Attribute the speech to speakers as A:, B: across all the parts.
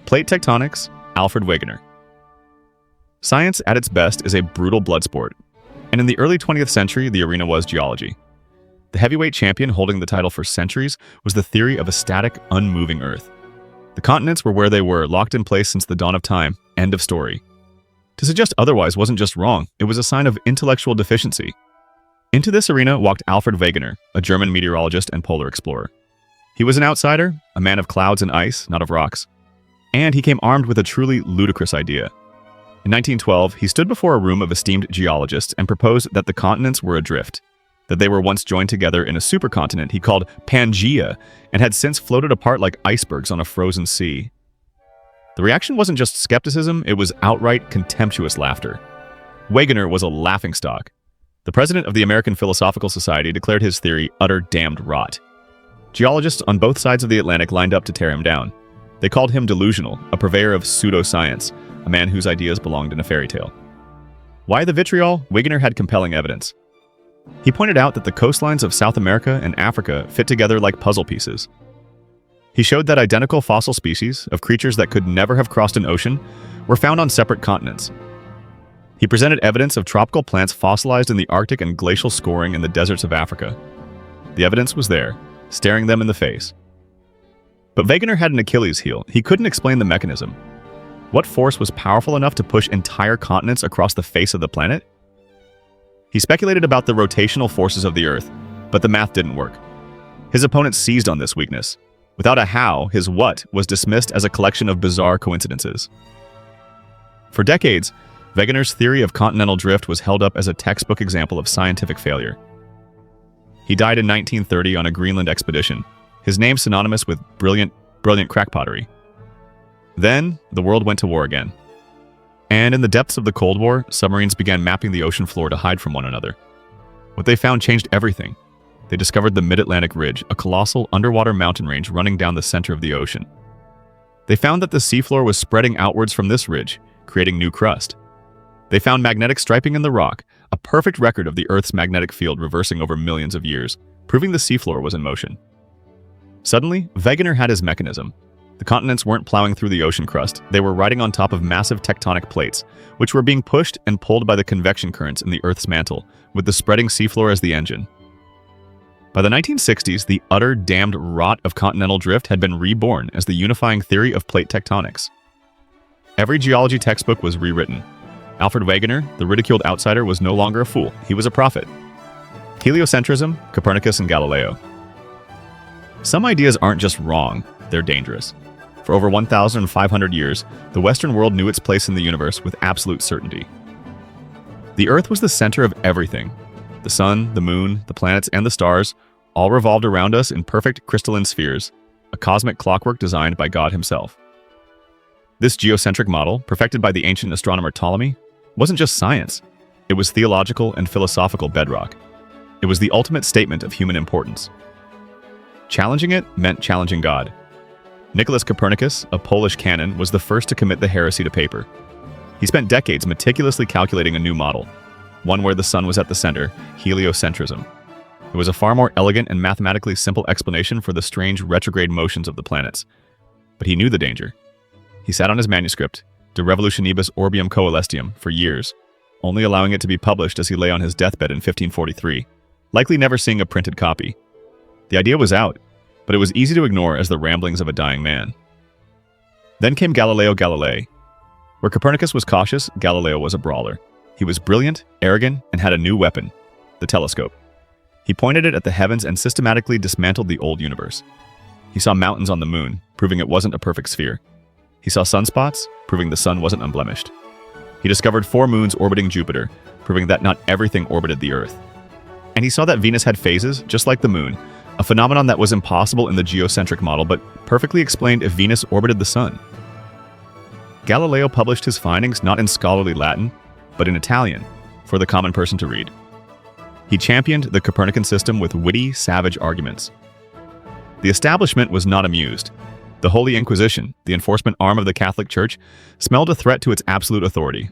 A: Plate tectonics, Alfred Wegener. Science at its best is a brutal blood sport, and in the early 20th century, the arena was geology. The heavyweight champion holding the title for centuries was the theory of a static, unmoving Earth. The continents were where they were, locked in place since the dawn of time. End of story. To suggest otherwise wasn't just wrong, it was a sign of intellectual deficiency. Into this arena walked Alfred Wegener, a German meteorologist and polar explorer. He was an outsider, a man of clouds and ice, not of rocks. And he came armed with a truly ludicrous idea. In 1912, he stood before a room of esteemed geologists and proposed that the continents were adrift, that they were once joined together in a supercontinent he called Pangaea and had since floated apart like icebergs on a frozen sea. The reaction wasn't just skepticism, it was outright contemptuous laughter. Wegener was a laughingstock. The president of the American Philosophical Society declared his theory utter damned rot. Geologists on both sides of the Atlantic lined up to tear him down. They called him delusional, a purveyor of pseudoscience, a man whose ideas belonged in a fairy tale. Why the vitriol? Wegener had compelling evidence. He pointed out that the coastlines of South America and Africa fit together like puzzle pieces. He showed that identical fossil species of creatures that could never have crossed an ocean were found on separate continents. He presented evidence of tropical plants fossilized in the Arctic and glacial scoring in the deserts of Africa. The evidence was there, staring them in the face. But Wegener had an Achilles heel. He couldn't explain the mechanism. What force was powerful enough to push entire continents across the face of the planet? He speculated about the rotational forces of the Earth, but the math didn't work. His opponents seized on this weakness. Without a how, his what was dismissed as a collection of bizarre coincidences. For decades, Wegener's theory of continental drift was held up as a textbook example of scientific failure. He died in 1930 on a Greenland expedition, his name synonymous with brilliant crackpottery. Then, the world went to war again. And in the depths of the Cold War, submarines began mapping the ocean floor to hide from one another. What they found changed everything. They discovered the Mid-Atlantic Ridge, a colossal underwater mountain range running down the center of the ocean. They found that the seafloor was spreading outwards from this ridge, creating new crust. They found magnetic striping in the rock, a perfect record of the Earth's magnetic field reversing over millions of years, proving the seafloor was in motion. Suddenly, Wegener had his mechanism. The continents weren't plowing through the ocean crust, they were riding on top of massive tectonic plates, which were being pushed and pulled by the convection currents in the Earth's mantle, with the spreading seafloor as the engine. By the 1960s, the utter damned rot of continental drift had been reborn as the unifying theory of plate tectonics. Every geology textbook was rewritten. Alfred Wegener, the ridiculed outsider, was no longer a fool, he was a prophet. Heliocentrism, Copernicus, and Galileo. Some ideas aren't just wrong, they're dangerous. For over 1,500 years, the Western world knew its place in the universe with absolute certainty. The Earth was the center of everything. The sun, the moon, the planets, and the stars all revolved around us in perfect crystalline spheres, a cosmic clockwork designed by God himself. This geocentric model, perfected by the ancient astronomer Ptolemy, wasn't just science. It was theological and philosophical bedrock. It was the ultimate statement of human importance. Challenging it meant challenging God. Nicholas Copernicus, a Polish canon, was the first to commit the heresy to paper. He spent decades meticulously calculating a new model, one where the sun was at the center, heliocentrism. It was a far more elegant and mathematically simple explanation for the strange retrograde motions of the planets. But he knew the danger. He sat on his manuscript, De Revolutionibus Orbium Coelestium, for years, only allowing it to be published as he lay on his deathbed in 1543, likely never seeing a printed copy. The idea was out, but it was easy to ignore as the ramblings of a dying man. Then came Galileo Galilei. Where Copernicus was cautious, Galileo was a brawler. He was brilliant, arrogant, and had a new weapon, the telescope. He pointed it at the heavens and systematically dismantled the old universe. He saw mountains on the moon, proving it wasn't a perfect sphere. He saw sunspots, proving the sun wasn't unblemished. He discovered 4 moons orbiting Jupiter, proving that not everything orbited the Earth. And he saw that Venus had phases, just like the moon, a phenomenon that was impossible in the geocentric model but perfectly explained if Venus orbited the sun. Galileo published his findings not in scholarly Latin, but in Italian, for the common person to read. He championed the Copernican system with witty, savage arguments. The establishment was not amused. The Holy Inquisition, the enforcement arm of the Catholic Church, smelled a threat to its absolute authority.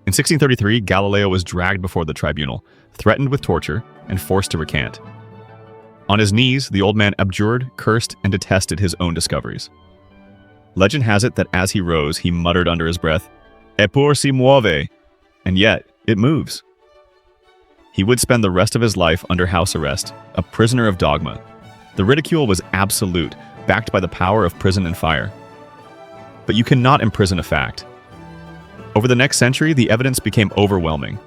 A: In 1633, Galileo was dragged before the tribunal, threatened with torture, and forced to recant. On his knees, the old man abjured, cursed, and detested his own discoveries. Legend has it that as he rose, he muttered under his breath, "Eppur si muove," and yet it moves. He would spend the rest of his life under house arrest, a prisoner of dogma. The ridicule was absolute, backed by the power of prison and fire. But you cannot imprison a fact. Over the next century, the evidence became overwhelming.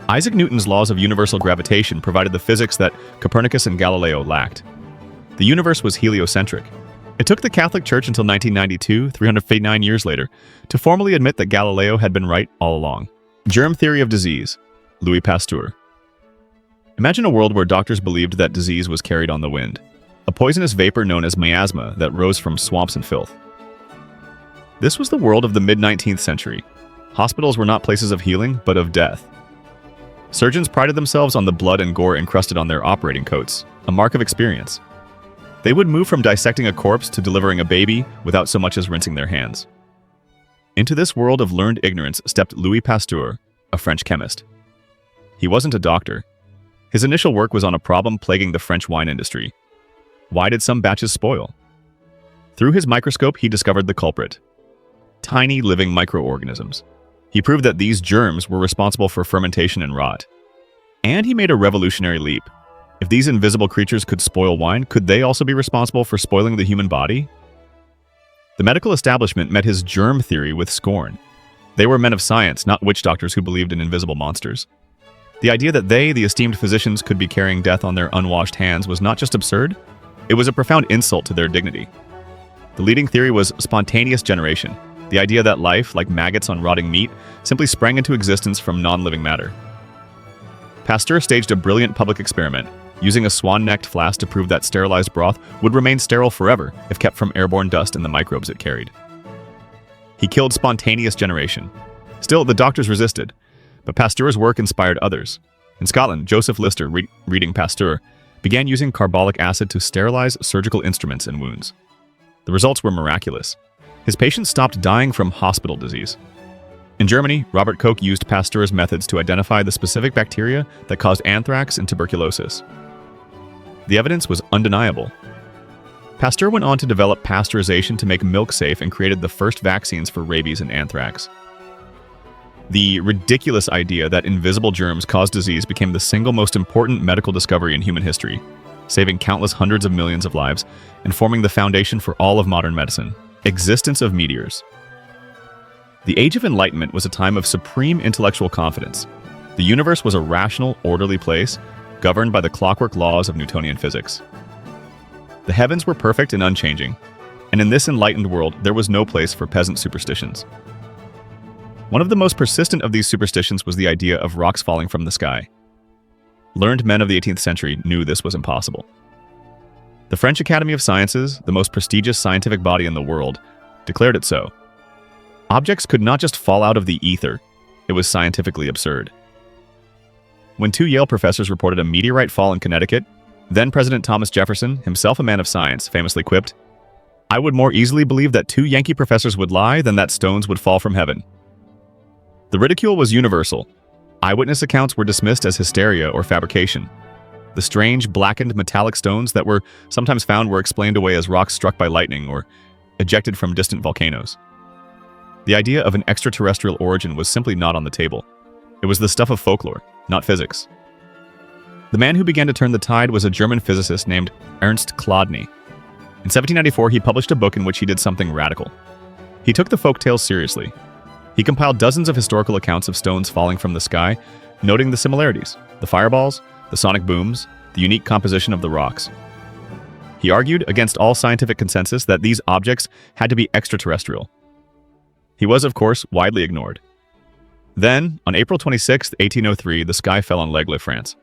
A: Isaac Newton's laws of universal gravitation provided the physics that Copernicus and Galileo lacked. The universe was heliocentric. It took the Catholic Church until 1992, 359 years later, to formally admit that Galileo had been right all along. Germ theory of disease, Louis Pasteur. Imagine a world where doctors believed that disease was carried on the wind, a poisonous vapor known as miasma that rose from swamps and filth. This was the world of the mid-19th century. Hospitals were not places of healing, but of death. Surgeons prided themselves on the blood and gore encrusted on their operating coats, a mark of experience. They would move from dissecting a corpse to delivering a baby without so much as rinsing their hands. Into this world of learned ignorance stepped Louis Pasteur, a French chemist. He wasn't a doctor. His initial work was on a problem plaguing the French wine industry. Why did some batches spoil? Through his microscope, he discovered the culprit: tiny living microorganisms. He proved that these germs were responsible for fermentation and rot. And he made a revolutionary leap. If these invisible creatures could spoil wine, could they also be responsible for spoiling the human body? The medical establishment met his germ theory with scorn. They were men of science, not witch doctors who believed in invisible monsters. The idea that they, the esteemed physicians, could be carrying death on their unwashed hands was not just absurd, it was a profound insult to their dignity. The leading theory was spontaneous generation, the idea that life, like maggots on rotting meat, simply sprang into existence from non-living matter. Pasteur staged a brilliant public experiment, using a swan-necked flask to prove that sterilized broth would remain sterile forever if kept from airborne dust and the microbes it carried. He killed spontaneous generation. Still, the doctors resisted, but Pasteur's work inspired others. In Scotland, Joseph Lister, reading Pasteur, began using carbolic acid to sterilize surgical instruments and wounds. The results were miraculous. His patients stopped dying from hospital disease. In Germany, Robert Koch used Pasteur's methods to identify the specific bacteria that caused anthrax and tuberculosis. The evidence was undeniable. Pasteur went on to develop pasteurization to make milk safe and created the first vaccines for rabies and anthrax. The ridiculous idea that invisible germs cause disease became the single most important medical discovery in human history, saving countless hundreds of millions of lives and forming the foundation for all of modern medicine. Existence of meteors. The Age of Enlightenment was a time of supreme intellectual confidence. The universe was a rational, orderly place, governed by the clockwork laws of Newtonian physics. The heavens were perfect and unchanging, and in this enlightened world, there was no place for peasant superstitions. One of the most persistent of these superstitions was the idea of rocks falling from the sky. Learned men of the 18th century knew this was impossible. The French Academy of Sciences, the most prestigious scientific body in the world, declared it so. Objects could not just fall out of the ether. It was scientifically absurd. When two Yale professors reported a meteorite fall in Connecticut, then President Thomas Jefferson, himself a man of science, famously quipped, "I would more easily believe that two Yankee professors would lie than that stones would fall from heaven." The ridicule was universal. Eyewitness accounts were dismissed as hysteria or fabrication. The strange, blackened metallic stones that were sometimes found were explained away as rocks struck by lightning or ejected from distant volcanoes. The idea of an extraterrestrial origin was simply not on the table. It was the stuff of folklore, not physics. The man who began to turn the tide was a German physicist named Ernst Chladni. In 1794, he published a book in which he did something radical. He took the folk tales seriously. He compiled dozens of historical accounts of stones falling from the sky, noting the similarities, the fireballs, the sonic booms, the unique composition of the rocks. He argued, against all scientific consensus, that these objects had to be extraterrestrial. He was, of course, widely ignored. Then, on April 26, 1803, the sky fell on L'Aigle, France.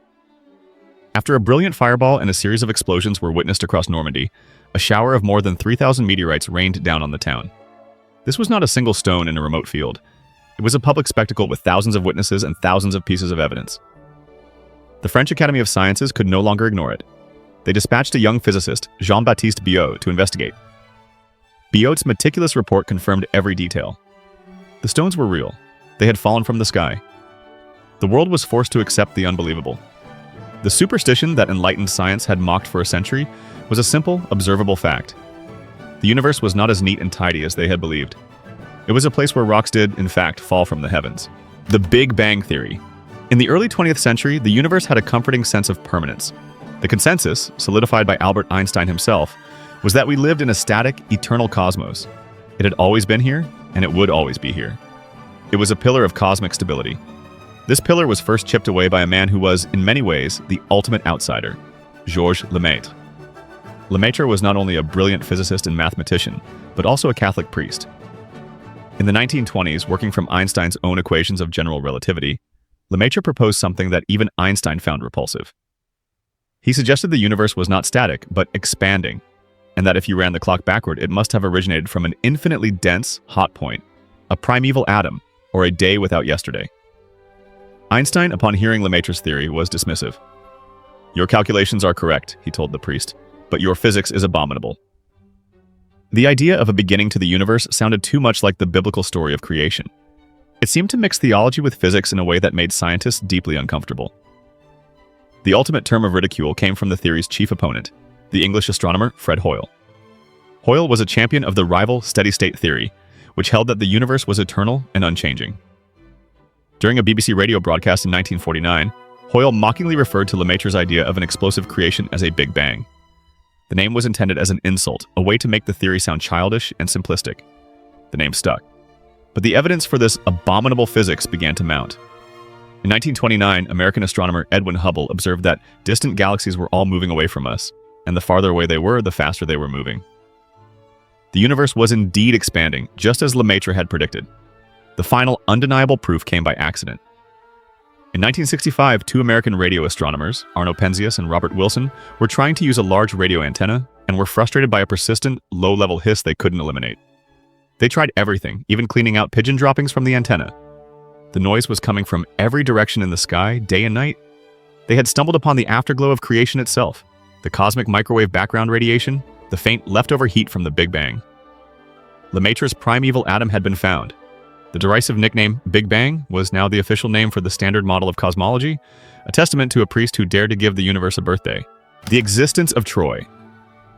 A: After a brilliant fireball and a series of explosions were witnessed across Normandy, a shower of more than 3,000 meteorites rained down on the town. This was not a single stone in a remote field. It was a public spectacle with thousands of witnesses and thousands of pieces of evidence. The French Academy of Sciences could no longer ignore it. They dispatched a young physicist, Jean-Baptiste Biot, to investigate. Biot's meticulous report confirmed every detail. The stones were real. They had fallen from the sky. The world was forced to accept the unbelievable. The superstition that enlightened science had mocked for a century was a simple, observable fact. The universe was not as neat and tidy as they had believed. It was a place where rocks did, in fact, fall from the heavens. The Big Bang Theory. In the early 20th century, the universe had a comforting sense of permanence. The consensus, solidified by Albert Einstein himself, was that we lived in a static, eternal cosmos. It had always been here, and it would always be here. It was a pillar of cosmic stability. This pillar was first chipped away by a man who was, in many ways, the ultimate outsider, Georges Lemaitre. Lemaitre was not only a brilliant physicist and mathematician, but also a Catholic priest. In the 1920s, working from Einstein's own equations of general relativity, Lemaitre proposed something that even Einstein found repulsive. He suggested the universe was not static, but expanding, and that if you ran the clock backward, it must have originated from an infinitely dense, hot point, a primeval atom, or a day without yesterday. Einstein, upon hearing Lemaitre's theory, was dismissive. "Your calculations are correct," he told the priest, "but your physics is abominable." The idea of a beginning to the universe sounded too much like the biblical story of creation. It seemed to mix theology with physics in a way that made scientists deeply uncomfortable. The ultimate term of ridicule came from the theory's chief opponent, the English astronomer Fred Hoyle. Hoyle was a champion of the rival steady-state theory, which held that the universe was eternal and unchanging. During a BBC radio broadcast in 1949, Hoyle mockingly referred to Lemaitre's idea of an explosive creation as a Big Bang. The name was intended as an insult, a way to make the theory sound childish and simplistic. The name stuck. But the evidence for this abominable physics began to mount. In 1929, American astronomer Edwin Hubble observed that distant galaxies were all moving away from us, and the farther away they were, the faster they were moving. The universe was indeed expanding, just as Lemaitre had predicted. The final undeniable proof came by accident. In 1965, two American radio astronomers, Arno Penzias and Robert Wilson, were trying to use a large radio antenna and were frustrated by a persistent, low-level hiss they couldn't eliminate. They tried everything, even cleaning out pigeon droppings from the antenna. The noise was coming from every direction in the sky, day and night. They had stumbled upon the afterglow of creation itself, the cosmic microwave background radiation, the faint leftover heat from the Big Bang. Lemaitre's primeval atom had been found. The derisive nickname Big Bang was now the official name for the standard model of cosmology, a testament to a priest who dared to give the universe a birthday. The existence of Troy.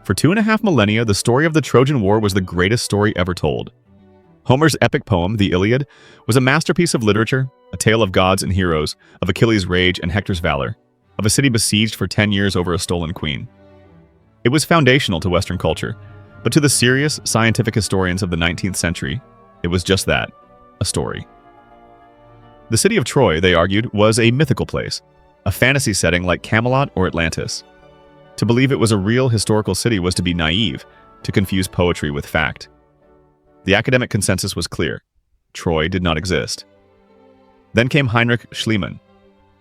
A: For 2.5 millennia, the story of the Trojan War was the greatest story ever told. Homer's epic poem, the Iliad, was a masterpiece of literature, a tale of gods and heroes, of Achilles' rage and Hector's valor, of a city besieged for 10 years over a stolen queen. It was foundational to Western culture, but to the serious, scientific historians of the 19th century, it was just that, a story. The city of Troy, they argued, was a mythical place, a fantasy setting like Camelot or Atlantis. To believe it was a real historical city was to be naive, to confuse poetry with fact. The academic consensus was clear. Troy did not exist. Then came Heinrich Schliemann.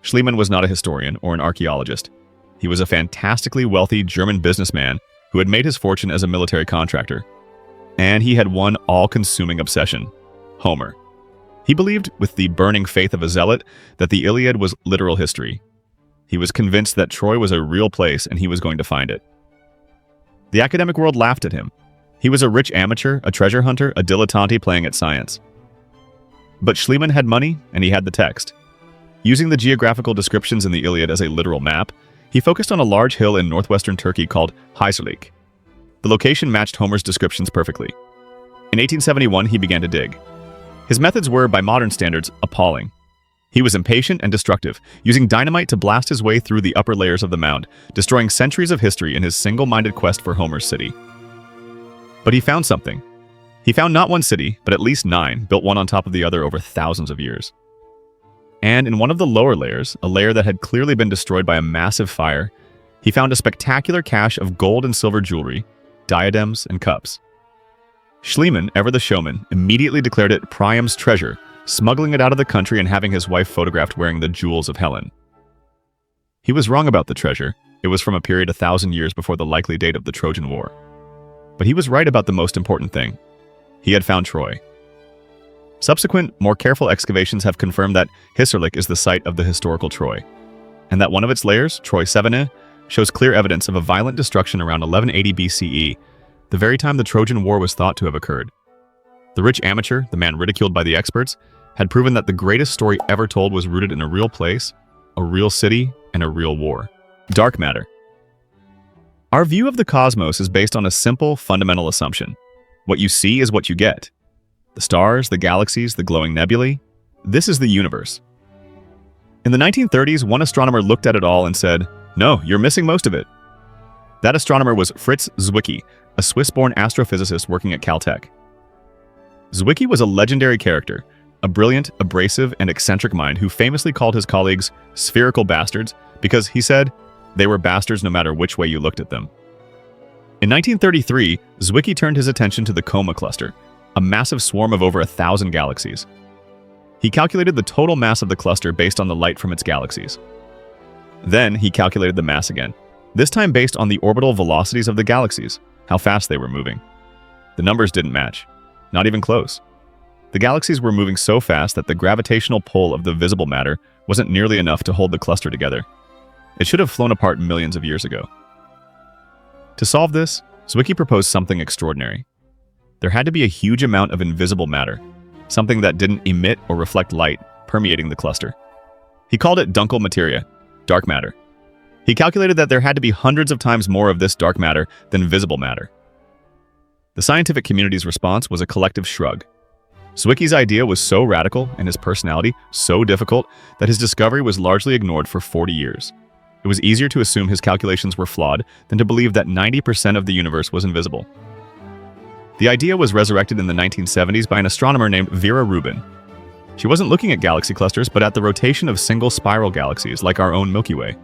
A: Schliemann was not a historian or an archaeologist. He was a fantastically wealthy German businessman who had made his fortune as a military contractor. And he had one all-consuming obsession: Homer. He believed, with the burning faith of a zealot, that the Iliad was literal history. He was convinced that Troy was a real place and he was going to find it. The academic world laughed at him. He was a rich amateur, a treasure hunter, a dilettante playing at science. But Schliemann had money and he had the text. Using the geographical descriptions in the Iliad as a literal map, he focused on a large hill in northwestern Turkey called Heiserlik. The location matched Homer's descriptions perfectly. In 1871, he began to dig. His methods were, by modern standards, appalling. He was impatient and destructive, using dynamite to blast his way through the upper layers of the mound, destroying centuries of history in his single-minded quest for Homer's city. But he found something. He found not one city, but at least 9, built one on top of the other over thousands of years. And in one of the lower layers, a layer that had clearly been destroyed by a massive fire, he found a spectacular cache of gold and silver jewelry, diadems, and cups. Schliemann, ever the showman, immediately declared it Priam's treasure, smuggling it out of the country and having his wife photographed wearing the jewels of Helen. He was wrong about the treasure. It was from a period 1,000 years before the likely date of the Trojan War. But he was right about the most important thing. He had found Troy. Subsequent, more careful excavations have confirmed that Heiserlik is the site of the historical Troy, and that one of its layers, Troy 7, shows clear evidence of a violent destruction around 1180 BCE, the very time the Trojan War was thought to have occurred. The rich amateur, the man ridiculed by the experts, had proven that the greatest story ever told was rooted in a real place, a real city, and a real war. Dark matter. Our view of the cosmos is based on a simple, fundamental assumption. What you see is what you get. The stars, the galaxies, the glowing nebulae. This is the universe. In the 1930s, one astronomer looked at it all and said, "No, you're missing most of it." That astronomer was Fritz Zwicky, a Swiss-born astrophysicist working at Caltech. Zwicky was a legendary character, a brilliant, abrasive, and eccentric mind who famously called his colleagues spherical bastards because, he said, they were bastards no matter which way you looked at them. In 1933, Zwicky turned his attention to the Coma cluster, a massive swarm of over 1,000 galaxies. He calculated the total mass of the cluster based on the light from its galaxies. Then he calculated the mass again, this time based on the orbital velocities of the galaxies, how fast they were moving. The numbers didn't match, not even close. The galaxies were moving so fast that the gravitational pull of the visible matter wasn't nearly enough to hold the cluster together. It should have flown apart millions of years ago. To solve this, Zwicky proposed something extraordinary. There had to be a huge amount of invisible matter, something that didn't emit or reflect light, permeating the cluster. He called it Dunkel Materia, dark matter. He calculated that there had to be hundreds of times more of this dark matter than visible matter. The scientific community's response was a collective shrug. Zwicky's idea was so radical and his personality so difficult that his discovery was largely ignored for 40 years. It was easier to assume his calculations were flawed than to believe that 90% of the universe was invisible. The idea was resurrected in the 1970s by an astronomer named Vera Rubin. She wasn't looking at galaxy clusters, but at the rotation of single spiral galaxies like our own Milky Way.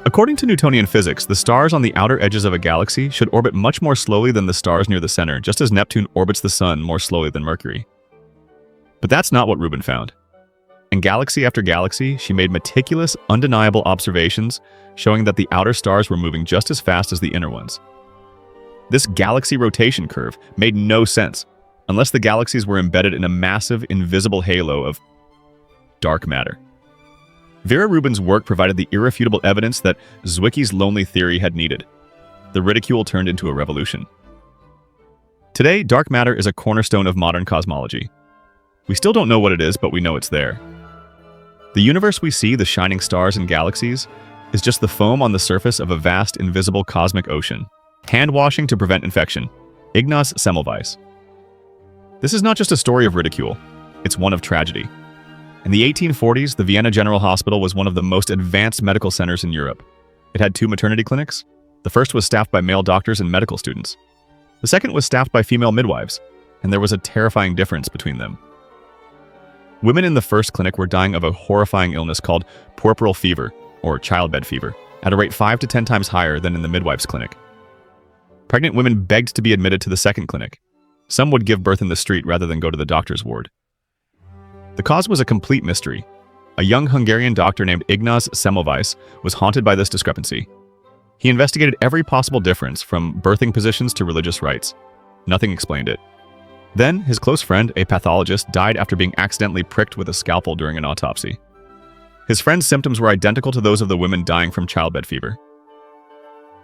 A: According to Newtonian physics, the stars on the outer edges of a galaxy should orbit much more slowly than the stars near the center, just as Neptune orbits the Sun more slowly than Mercury. But that's not what Rubin found. In galaxy after galaxy, she made meticulous, undeniable observations showing that the outer stars were moving just as fast as the inner ones. This galaxy rotation curve made no sense unless the galaxies were embedded in a massive, invisible halo of dark matter. Vera Rubin's work provided the irrefutable evidence that Zwicky's lonely theory had needed. The ridicule turned into a revolution. Today, dark matter is a cornerstone of modern cosmology. We still don't know what it is, but we know it's there. The universe we see, the shining stars and galaxies, is just the foam on the surface of a vast, invisible cosmic ocean. Hand washing to prevent infection. Ignaz Semmelweis. This is not just a story of ridicule, it's one of tragedy. In the 1840s, the Vienna General Hospital was one of the most advanced medical centers in Europe. It had 2 maternity clinics. The first was staffed by male doctors and medical students. The second was staffed by female midwives, and there was a terrifying difference between them. Women in the first clinic were dying of a horrifying illness called puerperal fever, or childbed fever, at a rate 5 to 10 times higher than in the midwife's clinic. Pregnant women begged to be admitted to the second clinic. Some would give birth in the street rather than go to the doctor's ward. The cause was a complete mystery. A young Hungarian doctor named Ignaz Semmelweis was haunted by this discrepancy. He investigated every possible difference, from birthing positions to religious rites. Nothing explained it. Then, his close friend, a pathologist, died after being accidentally pricked with a scalpel during an autopsy. His friend's symptoms were identical to those of the women dying from childbed fever.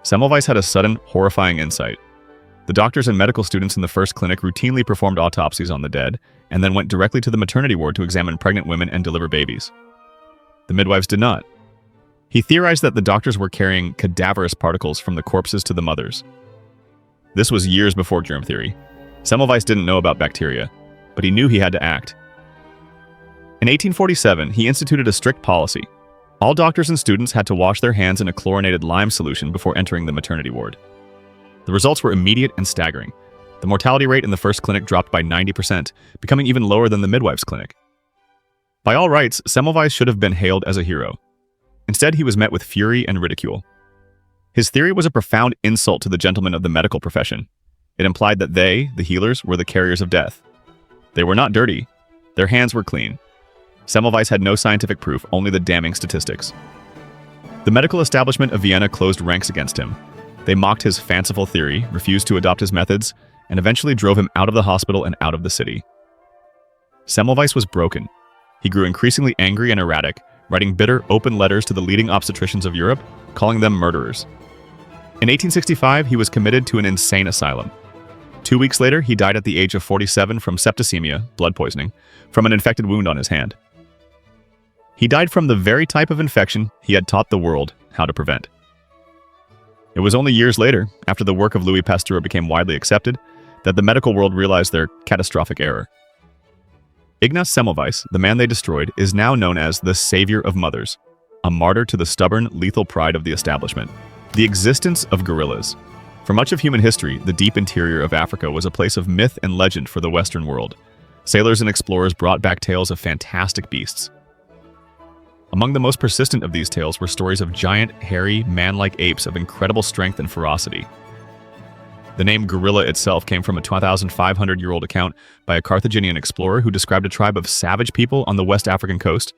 A: Semmelweis had a sudden, horrifying insight. The doctors and medical students in the first clinic routinely performed autopsies on the dead, and then went directly to the maternity ward to examine pregnant women and deliver babies. The midwives did not. He theorized that the doctors were carrying cadaverous particles from the corpses to the mothers. This was years before germ theory. Semmelweis didn't know about bacteria, but he knew he had to act. In 1847, he instituted a strict policy. All doctors and students had to wash their hands in a chlorinated lime solution before entering the maternity ward. The results were immediate and staggering. The mortality rate in the first clinic dropped by 90%, becoming even lower than the midwife's clinic. By all rights, Semmelweis should have been hailed as a hero. Instead, he was met with fury and ridicule. His theory was a profound insult to the gentlemen of the medical profession. It implied that they, the healers, were the carriers of death. They were not dirty. Their hands were clean. Semmelweis had no scientific proof, only the damning statistics. The medical establishment of Vienna closed ranks against him. They mocked his fanciful theory, refused to adopt his methods, and eventually drove him out of the hospital and out of the city. Semmelweis was broken. He grew increasingly angry and erratic, writing bitter, open letters to the leading obstetricians of Europe, calling them murderers. In 1865, he was committed to an insane asylum. 2 weeks later, he died at the age of 47 from septicemia, blood poisoning, from an infected wound on his hand. He died from the very type of infection he had taught the world how to prevent. It was only years later, after the work of Louis Pasteur became widely accepted, that the medical world realized their catastrophic error. Ignaz Semmelweis, the man they destroyed, is now known as the savior of mothers, a martyr to the stubborn, lethal pride of the establishment. The existence of gorillas. For much of human history, the deep interior of Africa was a place of myth and legend for the Western world. Sailors and explorers brought back tales of fantastic beasts. Among the most persistent of these tales were stories of giant, hairy, man-like apes of incredible strength and ferocity. The name gorilla itself came from a 2,500-year-old account by a Carthaginian explorer who described a tribe of savage people on the West African coast,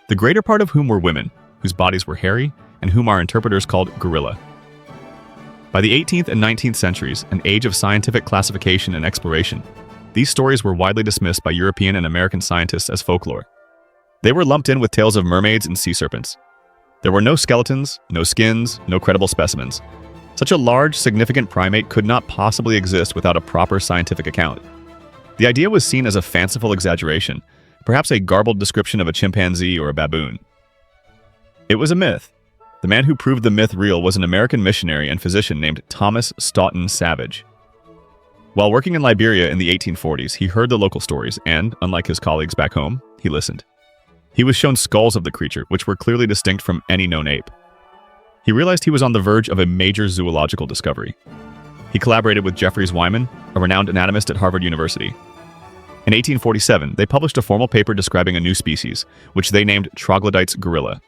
A: the greater part of whom were women, whose bodies were hairy, and whom our interpreters called gorilla. By the 18th and 19th centuries, an age of scientific classification and exploration, these stories were widely dismissed by European and American scientists as folklore. They were lumped in with tales of mermaids and sea serpents. There were no skeletons, no skins, no credible specimens. Such a large, significant primate could not possibly exist without a proper scientific account. The idea was seen as a fanciful exaggeration, perhaps a garbled description of a chimpanzee or a baboon. It was a myth. The man who proved the myth real was an American missionary and physician named Thomas Stoughton Savage. While working in Liberia in the 1840s, he heard the local stories and, unlike his colleagues back home, he listened. He was shown skulls of the creature, which were clearly distinct from any known ape. He realized he was on the verge of a major zoological discovery. He collaborated with Jeffries Wyman, a renowned anatomist at Harvard University. In 1847, they published a formal paper describing a new species, which they named troglodytes gorilla.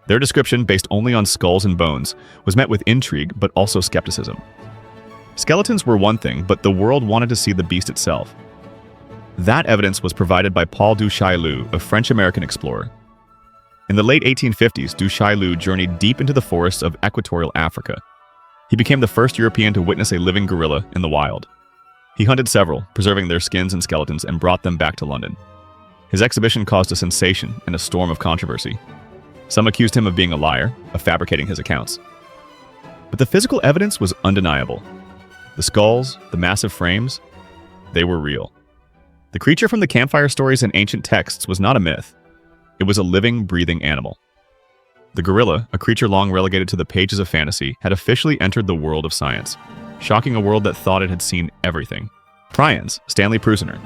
A: Their description, based only on skulls and bones, was met with intrigue but also skepticism. Skeletons were one thing, but the world wanted to see the beast itself. That evidence was provided by Paul du Chaillu, a French-American explorer. In the late 1850s, du Chaillu journeyed deep into the forests of equatorial Africa. He became the first European to witness a living gorilla in the wild. He hunted several, preserving their skins and skeletons, and brought them back to London. His exhibition caused a sensation and a storm of controversy. Some accused him of being a liar, of fabricating his accounts. But the physical evidence was undeniable. The skulls, the massive frames, they were real. The creature from the campfire stories and ancient texts was not a myth. It was a living, breathing animal. The gorilla, a creature long relegated to the pages of fantasy, had officially entered the world of science, shocking a world that thought it had seen everything. Prions, Stanley Prusiner.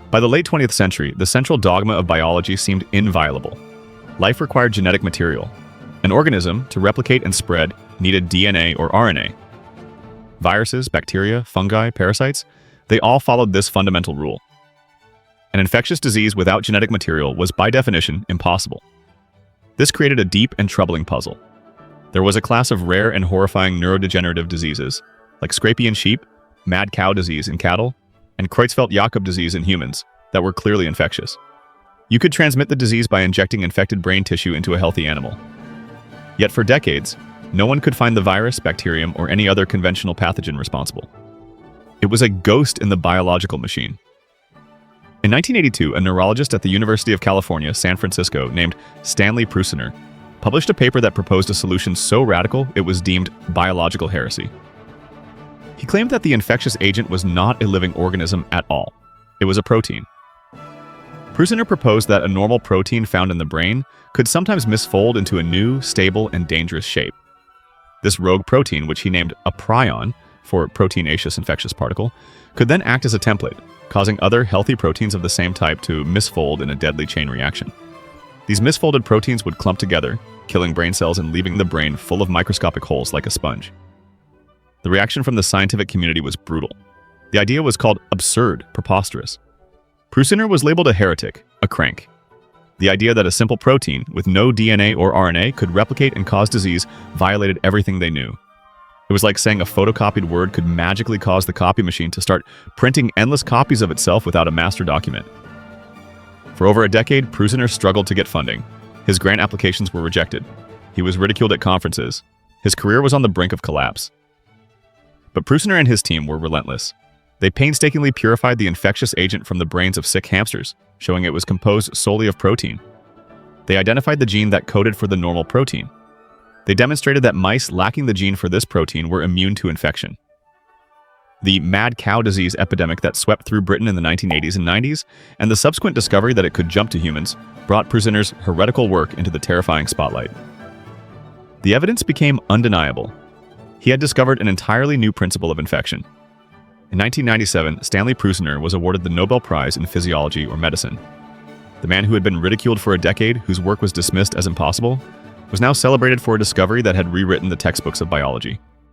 A: By the late 20th century, the central dogma of biology seemed inviolable. Life required genetic material. An organism, to replicate and spread, needed DNA or RNA. Viruses, bacteria, fungi, parasites, they all followed this fundamental rule. An infectious disease without genetic material was, by definition, impossible. This created a deep and troubling puzzle. There was a class of rare and horrifying neurodegenerative diseases, like scrapie in sheep, mad cow disease in cattle, and Creutzfeldt-Jakob disease in humans, that were clearly infectious. You could transmit the disease by injecting infected brain tissue into a healthy animal. Yet for decades, no one could find the virus, bacterium, or any other conventional pathogen responsible. It was a ghost in the biological machine. In 1982, a neurologist at the University of California, San Francisco, named Stanley Prusiner, published a paper that proposed a solution so radical it was deemed biological heresy. He claimed that the infectious agent was not a living organism at all. It was a protein. Prusiner proposed that a normal protein found in the brain could sometimes misfold into a new, stable, and dangerous shape. This rogue protein, which he named a prion, for proteinaceous infectious particle, could then act as a template, causing other healthy proteins of the same type to misfold in a deadly chain reaction. These misfolded proteins would clump together, killing brain cells and leaving the brain full of microscopic holes like a sponge. The reaction from the scientific community was brutal. The idea was called absurd, preposterous. Prusiner was labeled a heretic, a crank. The idea that a simple protein with no DNA or RNA could replicate and cause disease violated everything they knew. It was like saying a photocopied word could magically cause the copy machine to start printing endless copies of itself without a master document. For over a decade, Prusiner struggled to get funding. His grant applications were rejected. He was ridiculed at conferences. His career was on the brink of collapse. But Prusiner and his team were relentless. They painstakingly purified the infectious agent from the brains of sick hamsters, showing it was composed solely of protein. They identified the gene that coded for the normal protein. They demonstrated that mice lacking the gene for this protein were immune to infection. The mad cow disease epidemic that swept through Britain in the 1980s and 90s, and the subsequent discovery that it could jump to humans, brought Prusiner's heretical work into the terrifying spotlight. The evidence became undeniable. He had discovered an entirely new principle of infection. In 1997, Stanley Prusiner was awarded the Nobel Prize in Physiology or Medicine. The man who had been ridiculed for a decade, whose work was dismissed as impossible, was now celebrated for a discovery that had rewritten the textbooks of biology.